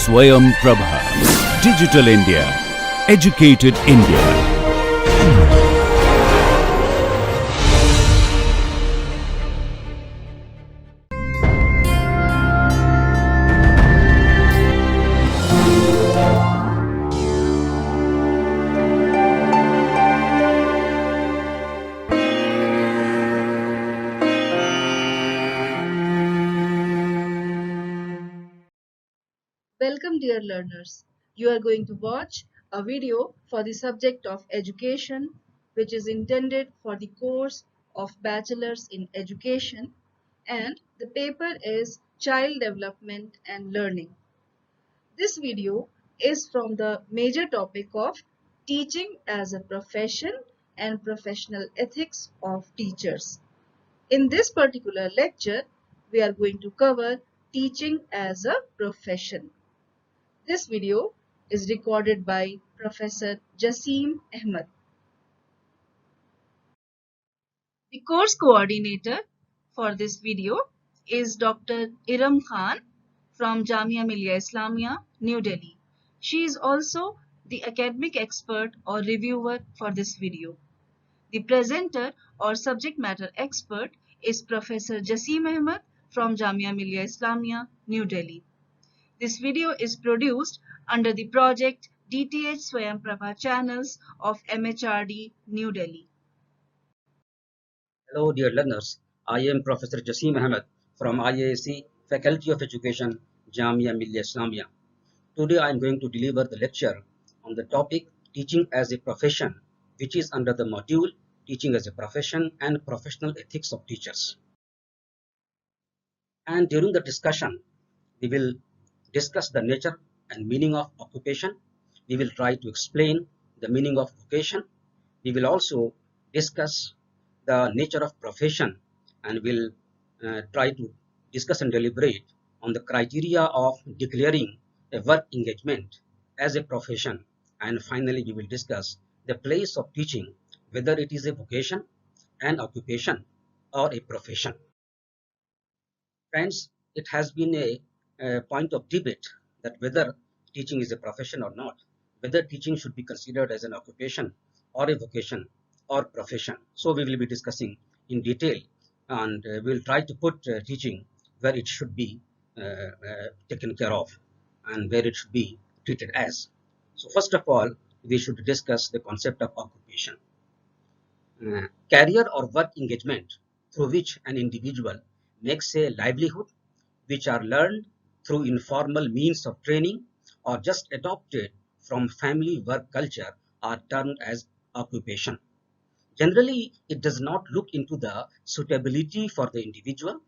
Swayam Prabha. Digital India. Educated India. Welcome, dear learners. You are going to watch a video for the subject of education, which is intended for the course of Bachelor's in Education, and the paper is Child Development and Learning. This video is from the major topic of teaching as a profession and professional ethics of teachers. In this particular lecture, we are going to cover teaching as a profession. This video is recorded by Professor Jasim Ahmed. The course coordinator for this video is Dr. Iram Khan from Jamia Millia Islamia, New Delhi. She is also the academic expert or reviewer for this video. The presenter or subject matter expert is Professor Jasim Ahmed from Jamia Millia Islamia, New Delhi. This video is produced under the project DTH Swayam Prabha channels of MHRD, New Delhi. Hello dear learners, I am Professor Jasim Ahmed from IASC Faculty of Education, Jamia Millia Islamia. Today I am going to deliver the lecture on the topic Teaching as a Profession, which is under the module Teaching as a Profession and Professional Ethics of Teachers. And during the discussion, we will discuss the nature and meaning of occupation. We will try to explain the meaning of vocation. We will also discuss the nature of profession, and will try to discuss and deliberate on the criteria of declaring a work engagement as a profession. And finally, we will discuss the place of teaching, whether it is a vocation, an occupation, or a profession. Friends, it has been a point of debate that whether teaching is a profession or not, whether teaching should be considered as an occupation or a vocation or profession. So we will be discussing in detail, and we will try to put teaching where it should be taken care of and where it should be treated as. So first of all, we should discuss the concept of occupation. Career or work engagement through which an individual makes a livelihood, which are learned through informal means of training or just adopted from family work culture, are termed as occupation. Generally, it does not look into the suitability for the individual.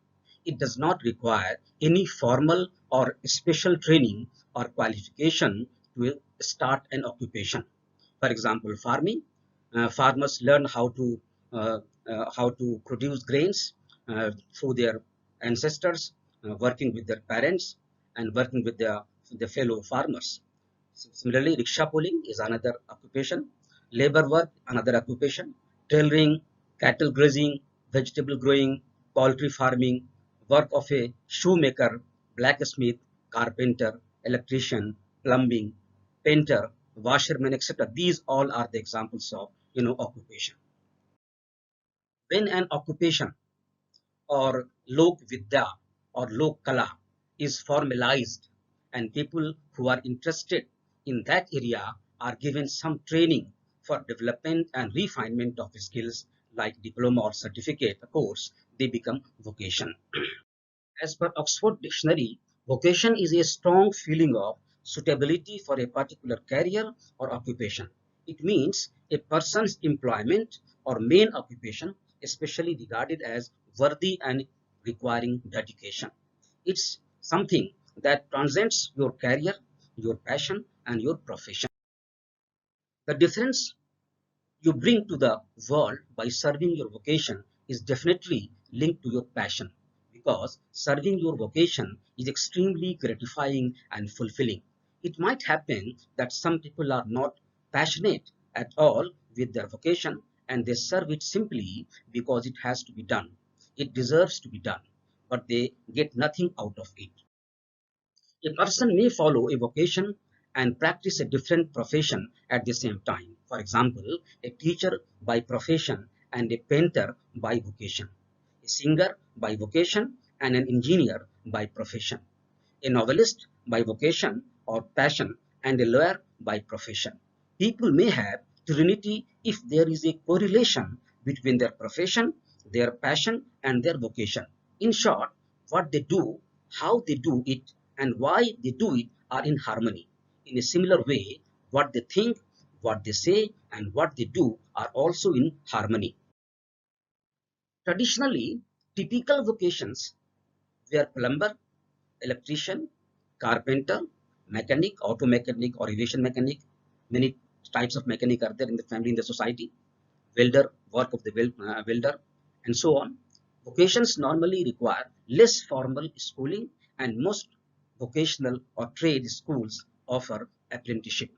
It does not require any formal or special training or qualification to start an occupation. For example, farming. Farmers learn how to produce grains through their ancestors, working with their parents and working with the fellow farmers. Similarly, rickshaw pulling is another occupation. Labor work, another occupation. Tailoring, cattle grazing, vegetable growing, poultry farming, work of a shoemaker, blacksmith, carpenter, electrician, plumbing, painter, washerman, etc. These all are the examples of occupation. When an occupation or lok vidya or lok kala is formalized, and people who are interested in that area are given some training for development and refinement of skills like diploma or certificate course, they become vocation. As per Oxford Dictionary, vocation is a strong feeling of suitability for a particular career or occupation. It means a person's employment or main occupation, especially regarded as worthy and requiring dedication. It's something that transcends your career, your passion, and your profession. The difference you bring to the world by serving your vocation is definitely linked to your passion, because serving your vocation is extremely gratifying and fulfilling. It might happen that some people are not passionate at all with their vocation, and they serve it simply because it has to be done. It deserves to be done, but they get nothing out of it. A person may follow a vocation and practice a different profession at the same time. For example, a teacher by profession and a painter by vocation, a singer by vocation and an engineer by profession, a novelist by vocation or passion and a lawyer by profession. People may have trinity if there is a correlation between their profession, their passion, and their vocation. In short, what they do, how they do it, and why they do it are in harmony. In a similar way, what they think, what they say, and what they do are also in harmony. Traditionally, typical vocations were plumber, electrician, carpenter, mechanic, auto mechanic or aviation mechanic. Many types of mechanic are there in the family, in the society. Welder, work of the welder, and so on. Vocations normally require less formal schooling, and most vocational or trade schools offer apprenticeship.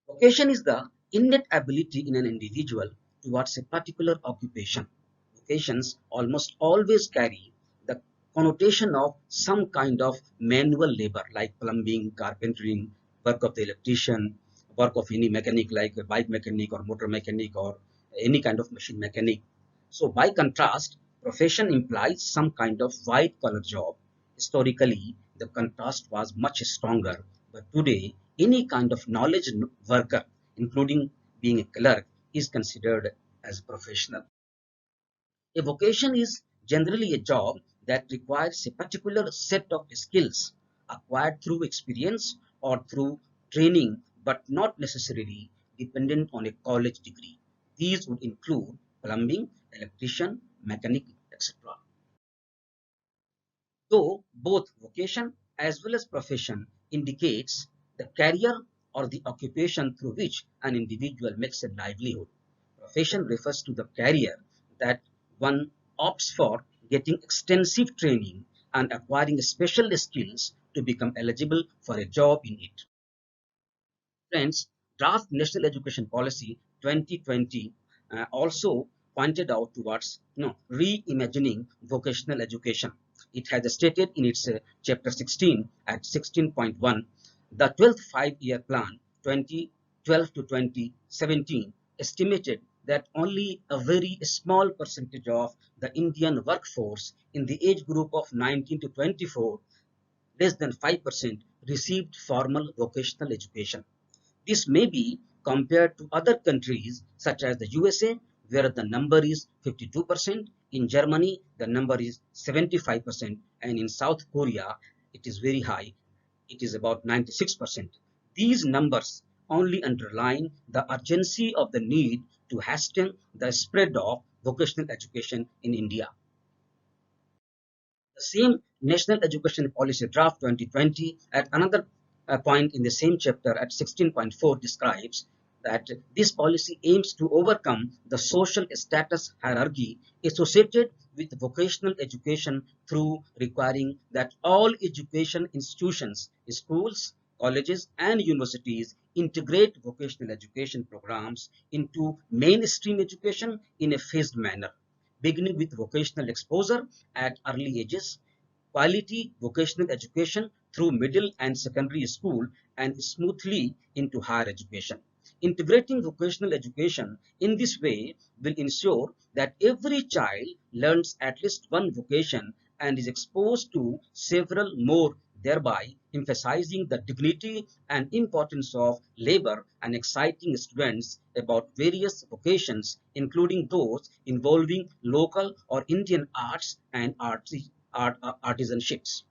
Vocation is the innate ability in an individual towards a particular occupation. Vocations almost always carry the connotation of some kind of manual labor like plumbing, carpentering, work of the electrician, work of any mechanic like a bike mechanic or motor mechanic or any kind of machine mechanic. So by contrast, profession implies some kind of white collar job. Historically, the contrast was much stronger, but today, any kind of knowledge worker, including being a clerk, is considered as professional. A vocation is generally a job that requires a particular set of skills acquired through experience or through training, but not necessarily dependent on a college degree. These would include plumbing, electrician, mechanic, etc. Though both vocation as well as profession indicates the career or the occupation through which an individual makes a livelihood. Profession refers to the career that one opts for, getting extensive training and acquiring special skills to become eligible for a job in it. Friends, Draft National Education Policy 2020 also pointed out towards reimagining vocational education. It has stated in its chapter 16 at 16.1, the 12th five-year plan 2012 to 2017 estimated that only a very small percentage of the Indian workforce in the age group of 19 to 24, less than 5%, received formal vocational education. This may be compared to other countries such as the USA, where the number is 52%, in Germany the number is 75%, and in South Korea it is very high, it is about 96%. These numbers only underline the urgency of the need to hasten the spread of vocational education in India. The same National Education Policy Draft 2020 at another point in the same chapter at 16.4 describes that this policy aims to overcome the social status hierarchy associated with vocational education through requiring that all education institutions, schools, colleges, and universities integrate vocational education programs into mainstream education in a phased manner, beginning with vocational exposure at early ages, quality vocational education through middle and secondary school, and smoothly into higher education. Integrating vocational education in this way will ensure that every child learns at least one vocation and is exposed to several more, thereby emphasizing the dignity and importance of labor and exciting students about various vocations, including those involving local or Indian arts and artisanships.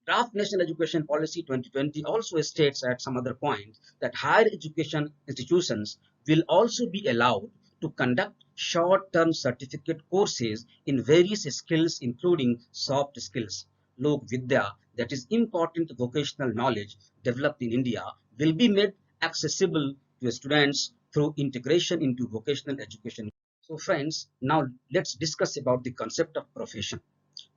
Draft National Education Policy 2020 also states at some other point that higher education institutions will also be allowed to conduct short-term certificate courses in various skills including soft skills. Lok Vidya, that is important vocational knowledge developed in India, will be made accessible to students through integration into vocational education. So friends, now let's discuss about the concept of profession.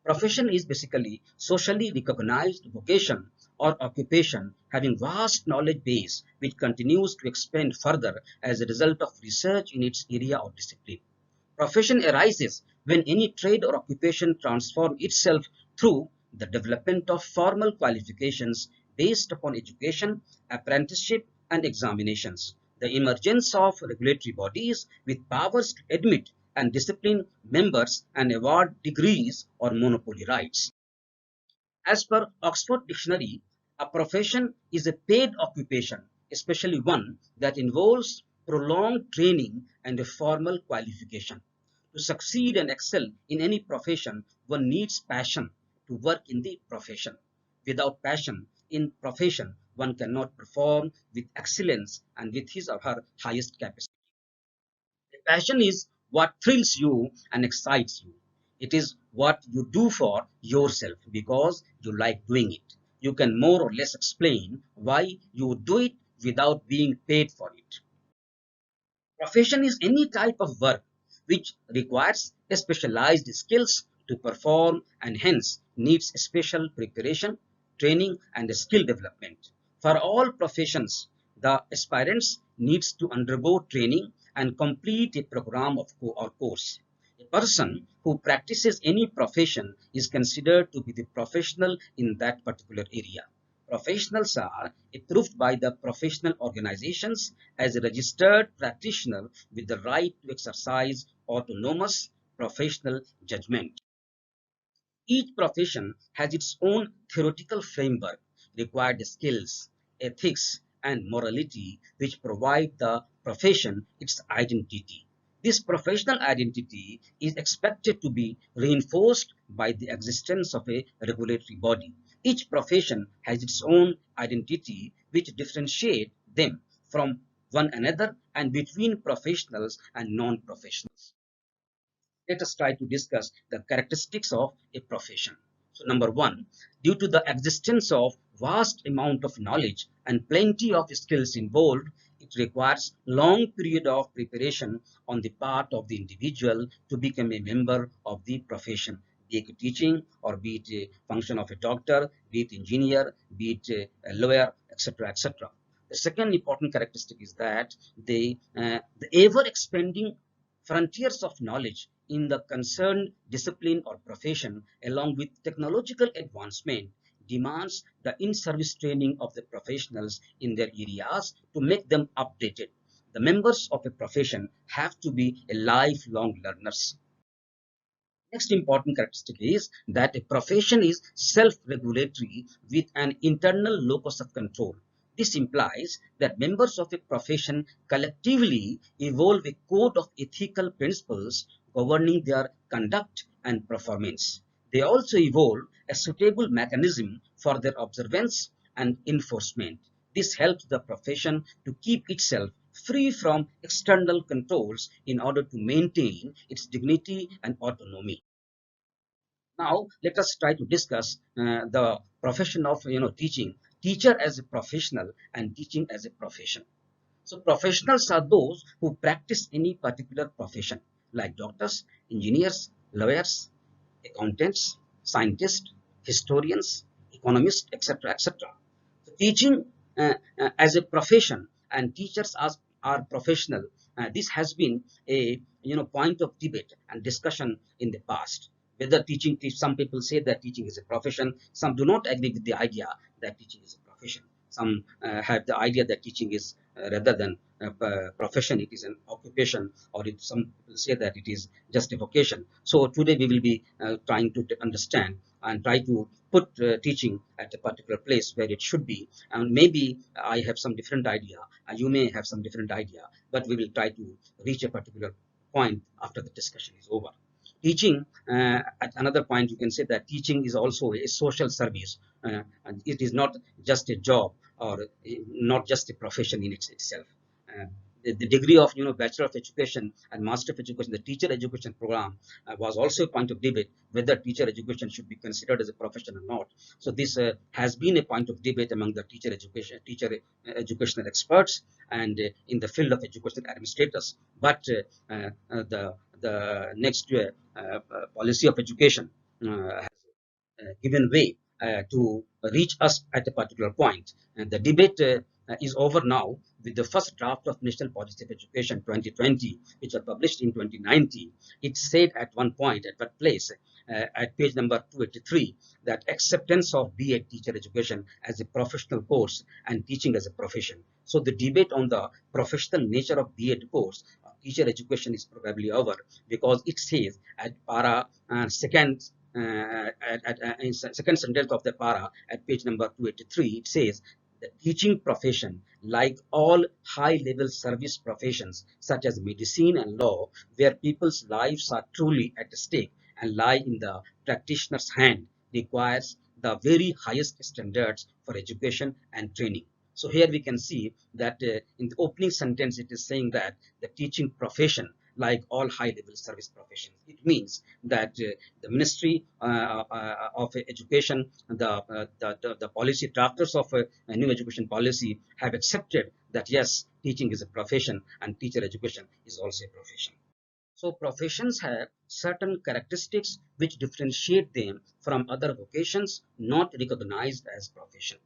Profession is basically socially recognized vocation or occupation having vast knowledge base which continues to expand further as a result of research in its area of discipline. Profession arises when any trade or occupation transforms itself through the development of formal qualifications based upon education, apprenticeship, and examinations, the emergence of regulatory bodies with powers to admit and discipline members and award degrees or monopoly rights. As per Oxford Dictionary, a profession is a paid occupation, especially one that involves prolonged training and a formal qualification. To succeed and excel in any profession, one needs passion to work in the profession. Without passion in profession, one cannot perform with excellence and with his or her highest capacity. Passion is what thrills you and excites you. It is what you do for yourself because you like doing it. You can more or less explain why you do it without being paid for it. Profession is any type of work which requires specialized skills to perform and hence needs special preparation, training, and skill development. For all professions, the aspirants needs to undergo training and complete a program of or course. A person who practices any profession is considered to be the professional in that particular area. Professionals are approved by the professional organizations as a registered practitioner with the right to exercise autonomous professional judgment. Each profession has its own theoretical framework, required skills, ethics, and morality, which provide the profession its identity. This professional identity is expected to be reinforced by the existence of a regulatory body. Each profession has its own identity which differentiates them from one another and between professionals and non-professionals. Let us try to discuss the characteristics of a profession. So number one, due to the existence of vast amount of knowledge and plenty of skills involved, it requires long period of preparation on the part of the individual to become a member of the profession, be it teaching or be it a function of a doctor, be it engineer, be it a lawyer, etc., etc. The second important characteristic is that the ever expanding frontiers of knowledge in the concerned discipline or profession, along with technological advancement, demands the in-service training of the professionals in their areas to make them updated. The members of a profession have to be a lifelong learners. Next important characteristic is that a profession is self-regulatory with an internal locus of control. This implies that members of a profession collectively evolve a code of ethical principles governing their conduct and performance. They also evolve a suitable mechanism for their observance and enforcement. This helps the profession to keep itself free from external controls in order to maintain its dignity and autonomy. Now, let us try to discuss the profession of teaching, teacher as a professional and teaching as a profession. So professionals are those who practice any particular profession like doctors, engineers, lawyers, accountants, scientists, historians, economists, etc., etc. So teaching as a profession and teachers as are professional. This has been a point of debate and discussion in the past. Whether teaching, some people say that teaching is a profession. Some do not agree with the idea that teaching is a profession. Some have the idea that teaching is rather than a profession, it is an occupation, or some people say that it is just a vocation. So today we will be trying to understand and try to put teaching at a particular place where it should be. And maybe I have some different idea, and you may have some different idea, but we will try to reach a particular point after the discussion is over. Teaching, at another point, you can say that teaching is also a social service. And it is not just a job or not just a profession in itself. Uh, the degree of Bachelor of Education and Master of Education, the teacher education program was also a point of debate whether teacher education should be considered as a profession or not. So this has been a point of debate among the teacher educational experts and in the field of educational administrators. But the next policy of education has given way to reach us at a particular point. And the debate is over now with the first draft of National Policy of Education 2020, which was published in 2019. It said at one point, at that place, at page number 283, that acceptance of B.Ed teacher education as a professional course and teaching as a profession. So the debate on the professional nature of B.Ed course, teacher education, is probably over, because it says at para second in second sentence of the para at page number 283, it says the teaching profession, like all high-level service professions such as medicine and law, where people's lives are truly at stake and lie in the practitioner's hand, requires the very highest standards for education and training. So here we can see that in the opening sentence, it is saying that the teaching profession, like all high-level service professions, it means that the Ministry of Education, the policy drafters of a new education policy have accepted that yes, teaching is a profession and teacher education is also a profession. So professions have certain characteristics which differentiate them from other vocations not recognized as profession.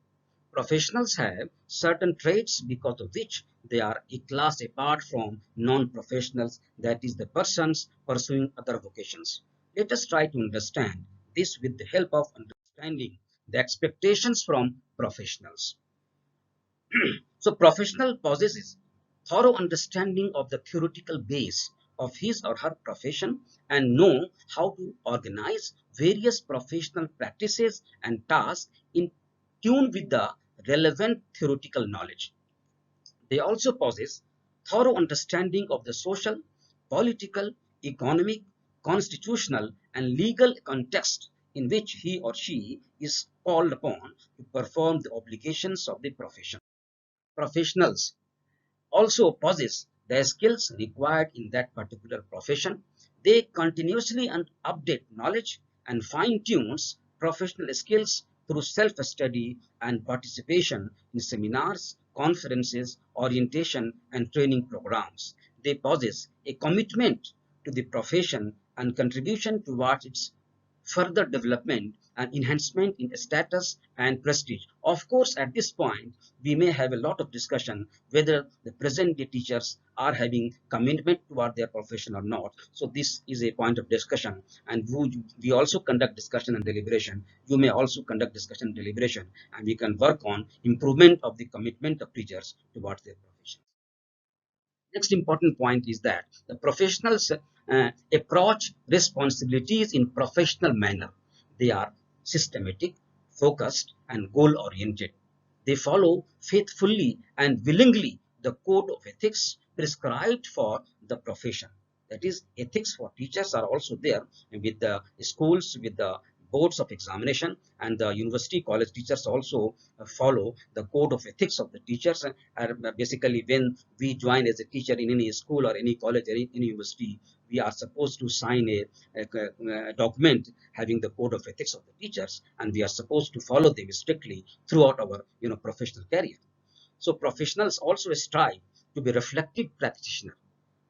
Professionals have certain traits because of which they are a class apart from non-professionals, that is, the persons pursuing other vocations. Let us try to understand this with the help of understanding the expectations from professionals. So professional possesses thorough understanding of the theoretical base of his or her profession and know how to organize various professional practices and tasks in tune with the relevant theoretical knowledge. They also possess thorough understanding of the social, political, economic, constitutional, and legal context in which he or she is called upon to perform the obligations of the profession. Professionals also possess the skills required in that particular profession. They continuously update knowledge and fine-tunes professional skills through self-study and participation in seminars, conferences, orientation, and training programs. They possess a commitment to the profession and contribution towards its further development and enhancement in status and prestige. Of course, at this point, we may have a lot of discussion whether the present day teachers are having commitment toward their profession or not. So this is a point of discussion, and we also conduct discussion and deliberation. You may also conduct discussion and deliberation, and we can work on improvement of the commitment of teachers towards their profession. Next important point is that the professionals approach responsibilities in professional manner. They are systematic, focused, and goal-oriented. They follow faithfully and willingly the code of ethics prescribed for the profession. That is, ethics for teachers are also there with the schools, with the boards of examination, and the university college teachers also follow the code of ethics of the teachers. Basically, when we join as a teacher in any school or any college or any university, we are supposed to sign a document having the code of ethics of the teachers, and we are supposed to follow them strictly throughout our professional career. So professionals also strive to be reflective practitioners,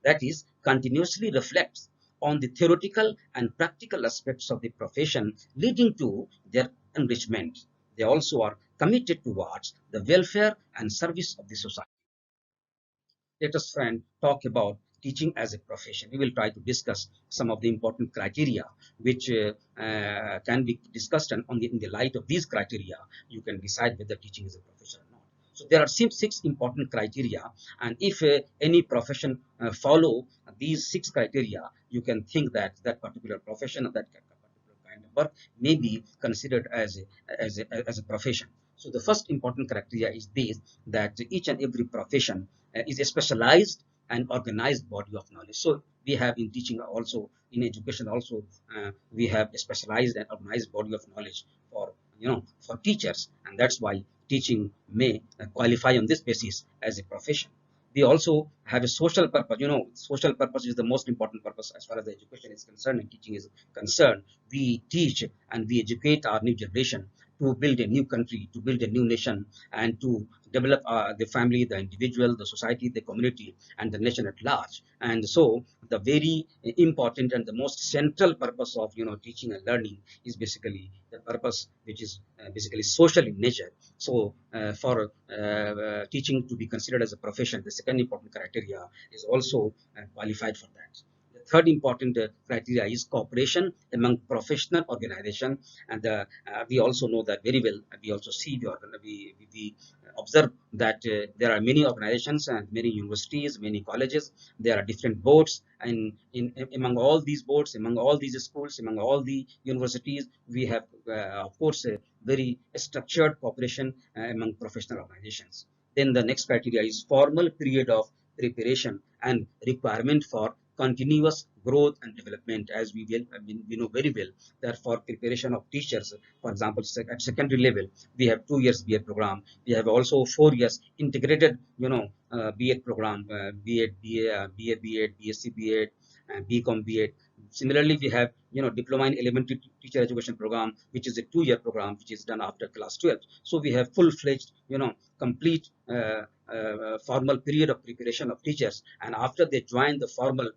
that is, continuously reflects on the theoretical and practical aspects of the profession, leading to their enrichment. They also are committed towards the welfare and service of the society. Let us, friend, talk about teaching as a profession. We will try to discuss some of the important criteria which can be discussed, and in the light of these criteria, you can decide whether teaching is a profession or not. So there are six important criteria, and if any profession follow these 6 criteria, you can think that that particular profession or that particular kind of work may be considered as a profession. So the first important criteria is this, that each and every profession is a specialized and organized body of knowledge. So we have in teaching also, in education also, we have a specialized and organized body of knowledge for for teachers, and that's why teaching may qualify on this basis as a profession. We also have a social purpose. Social purpose is the most important purpose as far as the education is concerned and teaching is concerned. We teach and we educate our new generation to build a new country, to build a new nation, and to develop the family, the individual, the society, the community, and the nation at large. And so, the very important and the most central purpose of teaching and learning is basically the purpose which is basically social in nature. So, for teaching to be considered as a profession, the second important criteria is also qualified for that. The third important criteria is cooperation among professional organization, and we also know that very well. We also see we observe that there are many organizations and many universities, many colleges. There are different boards, and among all these boards, among all these schools, among all the universities, we have, of course, a very structured cooperation among professional organizations. Then the next criteria is formal period of preparation and requirement for continuous growth and development. As we know very well that for preparation of teachers, for example, at secondary level, we have 2 years BA program. We have also 4 years integrated, BA program, BA, BA, BSc BA, BCom BA. Similarly, we have diploma in elementary teacher education program, which is a 2-year program, which is done after class 12. So we have full-fledged, complete formal period of preparation of teachers, and after they join the formal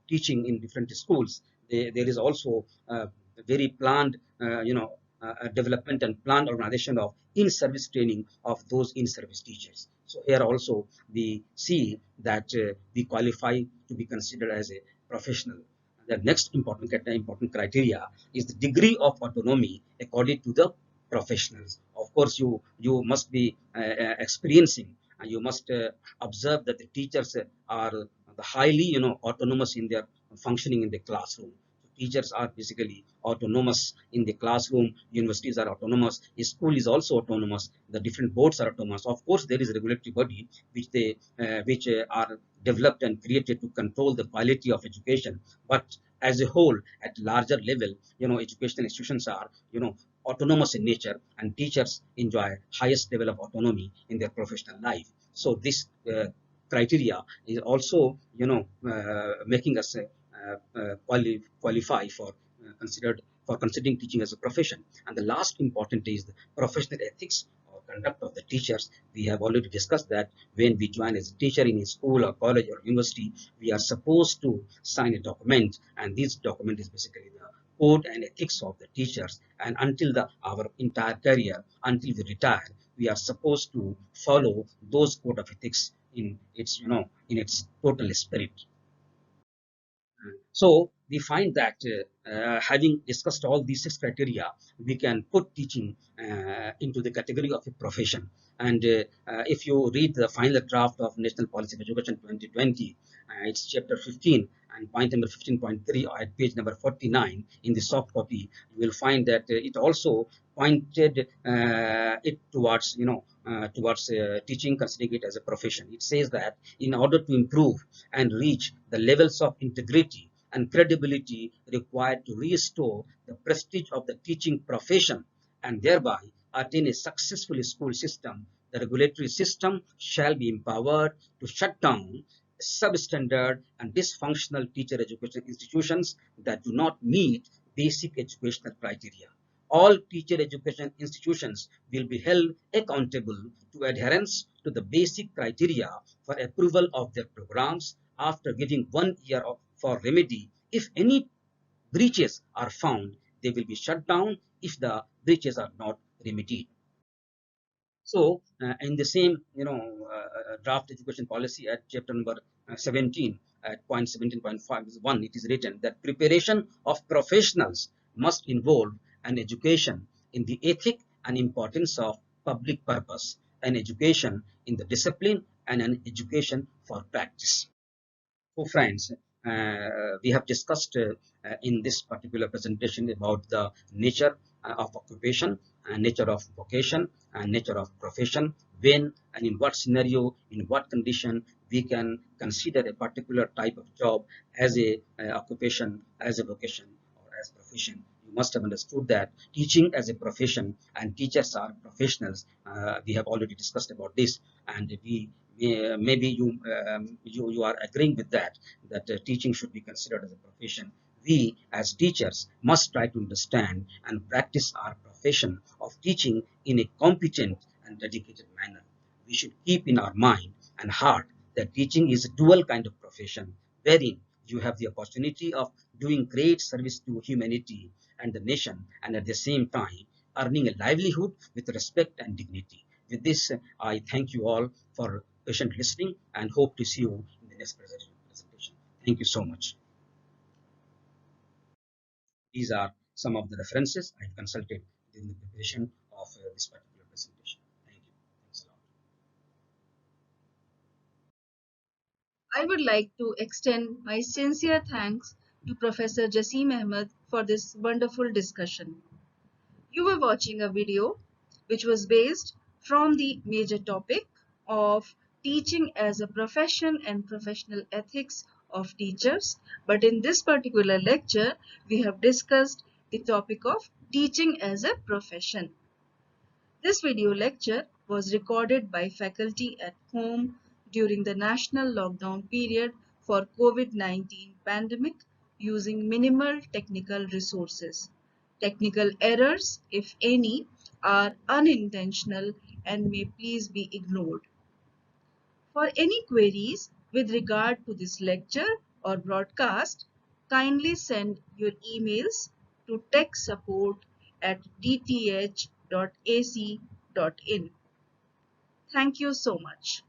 teaching in different schools, there is also very planned development and planned organization of in-service training of those in-service teachers. So here also we see that we qualify to be considered as a professional. The next important criteria is the degree of autonomy according to the professionals. Of course, you must be experiencing, and you must observe that the teachers are highly autonomous in their functioning in the classroom. Teachers are basically autonomous in the classroom. Universities are autonomous. School is also autonomous. The different boards are autonomous. Of course, there is a regulatory body which are developed and created to control the quality of education. But as a whole, at larger level, educational institutions are autonomous in nature, and teachers enjoy highest level of autonomy in their professional life. So this criteria is also making us qualify for considering teaching as a profession. And the last important is the professional ethics or conduct of the teachers. We have already discussed that when we join as a teacher in a school or college or university, we are supposed to sign a document, and this document is basically the code and ethics of the teachers. And until our entire career, until we retire, we are supposed to follow those code of ethics in its total spirit. So we find that having discussed all these 6 criteria, we can put teaching into the category of a profession. And if you read the final draft of National Policy of Education 2020, it's chapter 15 and point number 15.3 at page number 49 in the soft copy, you will find that it also pointed it towards teaching, considering it as a profession. It says that in order to improve and reach the levels of integrity and credibility required to restore the prestige of the teaching profession and thereby attain a successful school system, the regulatory system shall be empowered to shut down substandard and dysfunctional teacher education institutions that do not meet basic educational criteria. All teacher education institutions will be held accountable to adherence to the basic criteria for approval of their programs after giving 1 year for remedy. If any breaches are found, they will be shut down if the breaches are not remedied. So, in the same, draft education policy at chapter number 17, at point 17.5, it is written that preparation of professionals must involve an education in the ethic and importance of public purpose, an education in the discipline, and an education for practice. So, friends, we have discussed in this particular presentation about the nature of occupation, and nature of vocation, and nature of profession, when and in what scenario, in what condition we can consider a particular type of job as a occupation, as a vocation, or as profession. You must have understood that teaching as a profession and teachers are professionals. We have already discussed about this, and maybe you are agreeing with that teaching should be considered as a profession. We as teachers must try to understand and practice our profession profession of teaching in a competent and dedicated manner. We should keep in our mind and heart that teaching is a dual kind of profession wherein you have the opportunity of doing great service to humanity and the nation, and at the same time earning a livelihood with respect and dignity. With this, I thank you all for patient listening and hope to see you in the next presentation. Thank you so much. These are some of the references I consulted during the preparation of this particular presentation. Thank you. Thanks a lot. I would like to extend my sincere thanks to Professor Jasim Ahmed for this wonderful discussion. You were watching a video which was based from the major topic of teaching as a profession and professional ethics of teachers. But in this particular lecture, we have discussed the topic of teaching as a profession. This video lecture was recorded by faculty at home during the national lockdown period for COVID-19 pandemic using minimal technical resources. Technical errors, if any, are unintentional and may please be ignored. For any queries with regard to this lecture or broadcast, kindly send your emails to techsupport@dth.ac.in. Thank you so much.